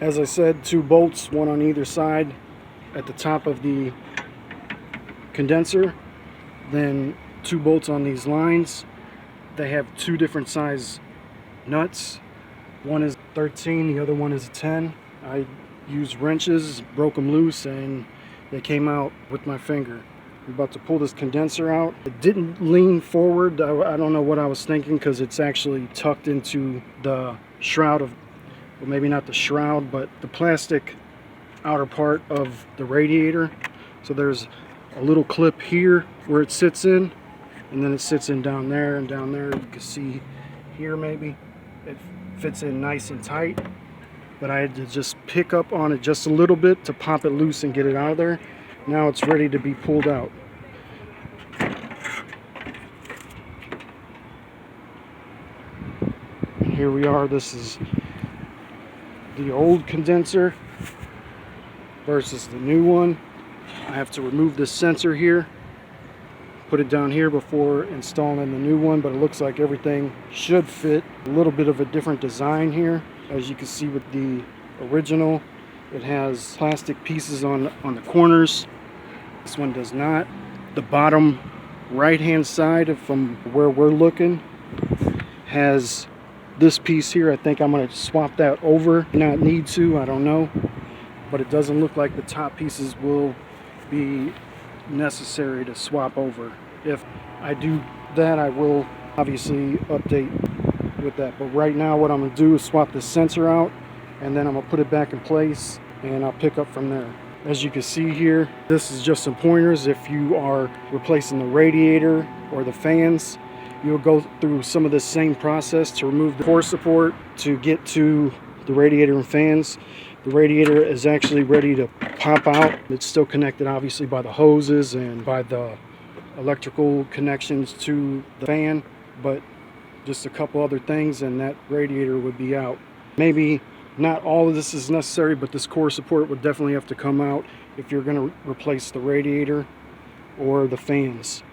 As I said, 2 bolts, one on either side at the top of the condenser, then 2 bolts on these lines. They have 2 different size nuts. One is 13, the other one is a 10. I used wrenches, broke them loose, and they came out with my finger. I'm about to pull this condenser out. It didn't lean forward. I don't know what I was thinking, because it's actually tucked into the shroud of, well, maybe not the shroud, but the plastic outer part of the radiator. So there's a little clip here where it sits in, and then it sits in down there and down there. You can see here maybe it fits in nice and tight, but I had to just pick up on it just a little bit to pop it loose and get it out of there. Now it's ready to be pulled out. And here we are. This is the old condenser versus the new one. I have to remove this sensor here, put it down here before installing the new one, but it looks like everything should fit. A little bit of a different design here. As you can see with the original, it has plastic pieces on the corners. This one does not. The bottom right hand side from where we're looking has this piece here. I think I'm going to swap that over. Not need to, I don't know, but it doesn't look like the top pieces will be necessary to swap over. If I do that, I will obviously update with that, but right now what I'm going to do is swap the sensor out, and then I'm going to put it back in place, and I'll pick up from there. As you can see here, this is just some pointers. If you are replacing the radiator or the fans, you'll go through some of the same process to remove the core support to get to the radiator and fans. The radiator is actually ready to pop out. It's still connected obviously by the hoses and by the electrical connections to the fan, but just a couple other things and that radiator would be out. Maybe not all of this is necessary, but this core support would definitely have to come out if you're going to replace the radiator or the fans.